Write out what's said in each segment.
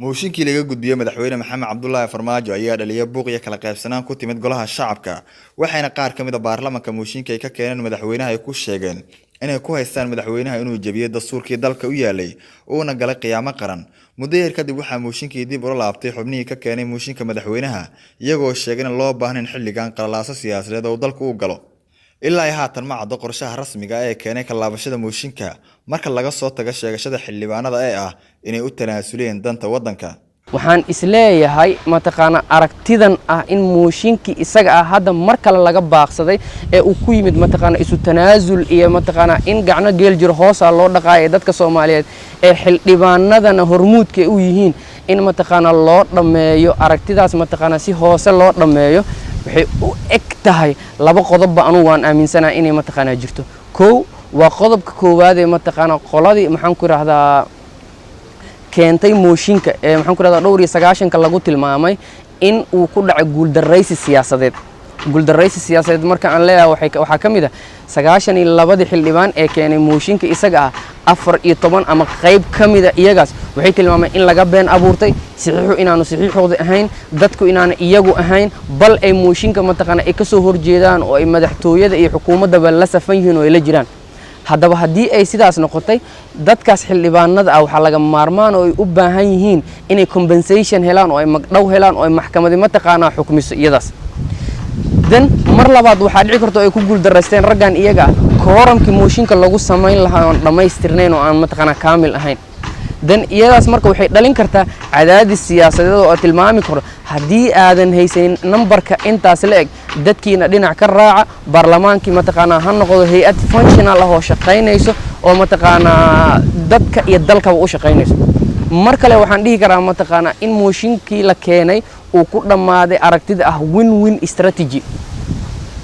mooshinkii laga gudbiyay madaxweyne Maxamed Cabdullaahi Farmaajo ayaa dhaliyay buuq iyo kala qaybsanaan ku timid golaha shacabka waxayna qaar kamid ah baarlamaanka mooshinka ay ka keeneen madaxweynaha ay ku sheegeen inay ku haystaan madaxweynaha inuu jabiyay dastuurkii dalka u yaalay oo galay qiyaamo qaran muddo yar kadib waxaa mooshinkii dib u laabtay xubnihii ka keenay mooshinka madaxweynaha iyagoo sheegay in loo baahan xilligan qalalaasa siyaasadeed oo dalku u galo ilaa ay haatan ma caddo qorshaha rasmiga ah ee keenay ka laabashada mooshinka marka laga soo tago sheegashada xildhibaanada ee ah inay u tanaasuleen danta wadanka waxaan isleeyahay mataqaana aragtidan ah in mooshinkii isaga ah hadda mar kale laga baaqsaday ee uu ku yimid mataqaana isu tanaasul iyo mataqaana in gacno geel jir hoos loo dhaqaayo dadka Soomaaliyeed ee xildhibaanadana hormuudka u yihiin in mataqaana loo dhameeyo aragtidaas mataqaana si hoose loo dhameeyo waxay u eg tahay laba qodob anu waan aaminsanahay inay mataqaana jirto koow waa qodobka koowaad ee mataqaana qoladii maxaan ku raahdaa keentay mooshinka ee maxaan ku raahdaa dhowr iyo 9 lagu tilmaamay in uu ku dhacay guuldareysi siyaasadeed marka aan leeyahay waxa kamid ah 92 xildhibaan ee keenay mooshinka isaga ah 14 ama qayb kamid ah iyagaas waxay tilmaameen in laga been abuurtay saxiixu inaanu saxiixooda ahayn dadku inaanu iyagu ahayn bal ay mooshinka mataqaana ay ka soo horjeedaan oo ay madaxtooyada iyo xukuumadda la safan yihiin oo ay la jiraan haddaba haddii ay sidaas noqotay dadkaas xildhibaanada ah waxa laga maarmaan oo ay u baahan yihiin inay compensation helaan oo ay magdhow helaan oo ay maxkamadda mataqaana xukmiso iyadaas dan mar labaad waxa dhici karto ay ku guul dareysteen raggan iyaga kooramkii mooshinka lagu sameyn lahaa oo dhameystirneen oo aan mataqaana kaamil ahayn dan iyadaas marka waxay dhalin kartaa cadaadis siyaasadeed oo tilmaami karo haddii aadan haysan numberka intaas la eg dadkiina dhinac ka raaca baarlamaankii mataqaana ha noqdo hay'ad functional ah oo shaqeynayso oo mataqaana dadka iyo dalkaba u shaqeynayso mar kale waxaan dhihi karaa mataqaana in mooshinkii la keenay uu ku dhamaaday aragtida ah win-win strategy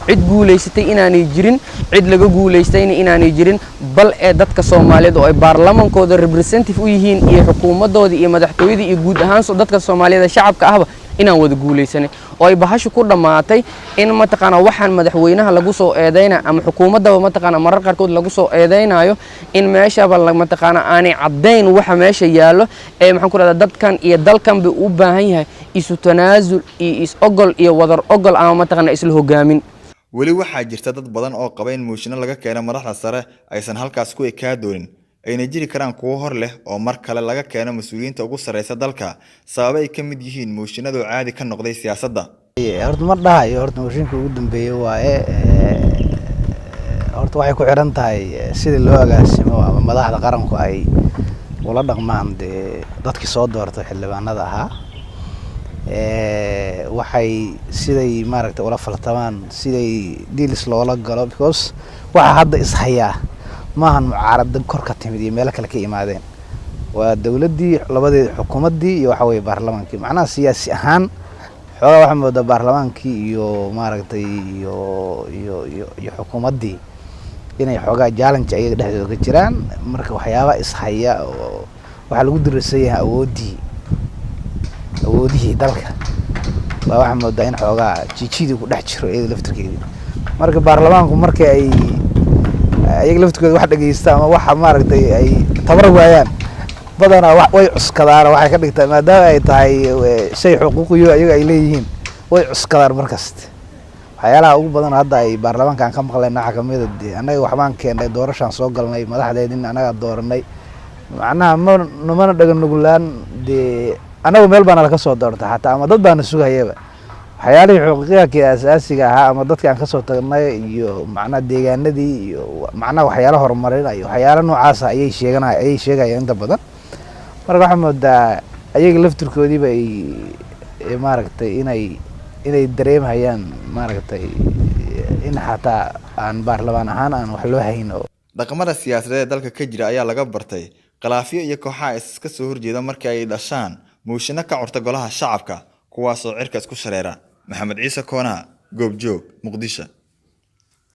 cid guuleysatay inaanay jirin cid laga guuleystayna inaanay jirin bal ee dadka Soomaaliyeed oo ay baarlamaankooda representative u yihiin iyo xukuumadooda iyo madaxtooyada iyo guud ahaan dadka Soomaaliyeed shacabka ahba inaan wada guuleysanay oo ay bahashu ku dhamaatay in mataqaana waxaan madaxweynaha lagu soo eedeynaa ama xukuumadda mataqaana marar qaarkood lagu soo eedeynayo in meeshaba mataqaana aanay cadeyn waxa meesha yaalo ee maxaan ku raaddaa dadkan iyo dalkan bay u baahan yahay isu tanaasul iyo is ogol iyo wadar ogol ama mataqaana isla hogaamin weli waxaa jirta dad badan oo qaba in mooshinno laga keeno madaxda sare aysan halkaas ku ekaa doonin ayna jiri karaan kuwo hor leh oo mar kale laga keeno mas'uuliyiinta ugu sareysa dalka sabab ay ka mid yihiin mooshinadu caadi ka noqday siyaasadda horta ma dhahayo horta mooshinka ugu dambeeyay waaye horta waxay ku xiran tahay sidii loo agaasimo ama madaxda qaranku ay ula dhaqmaan dadkii soo doortay xildhibaanada ahaa waxay siday maaragtay ula faltamaan siday deals loola galo because waxa hadda is hayaa maahan mucaarada kor ka timid iyo meel kale ka imaadeen waa dawladdii labadeed xukuumaddii iyo waxa weeye baarlamaankii macnaha siyaasi ahaan xogaa waxa moodaa baarlamaankii iyo maaragtay iyo xukuumaddii inay xogaa challenge ayaga dhexdooda ka jiraan marka waxyaaba is haya oo waxa lagu diraysay awoodihii dalka waa waxa moodaa in xogaa jiijidii ku dhex jiro iyada laftirkeedii marka baarlamaanku markii ay ayaga laftirkooda wax dhageysta ama waxa maaragtay ay tabar waayaan badana way cuskadaan waxay ka dhigtaa maadaama ay tahay shay xuquuqiyo ayaga ay leeyihiin way cuskadaan markasta waxyaalaha ugu badan hadda ay baarlamaankan ka maqleen waxa kamid ah anaga waxbaan keenay doorashaan soo galnay madaxdeedin anaga dooranay macnaha mana dhagan nugulaan anagu meel baan la ka soo doortay xataa ama dad baan sugayaba waxyaalihii xuquuqiyaadka asaasiga ahaa ama dadka aan ka soo tagnay iyo macnaha deegaanadii iyo macnaha waxyaalo horumarin iyo waxyaalo noocaas ah ayay sheegayaan inta badan marka waxa moodaa ayaga laftirkoodiiba ay maaragtay inay dareemayaan maaragtay in xataa aan baarlamaan ahaan aan wax loo hayn dhaqamada siyaasadeed ee dalka ka jira ayaa laga bartay khilaafyo iyo kooxaha iska soo horjeeda markii ay dhashaan mooshinno ka curta golaha shacabka kuwaas oo cirka isku shareera Maxamed Ciise Koona Goobjoog Muqdisho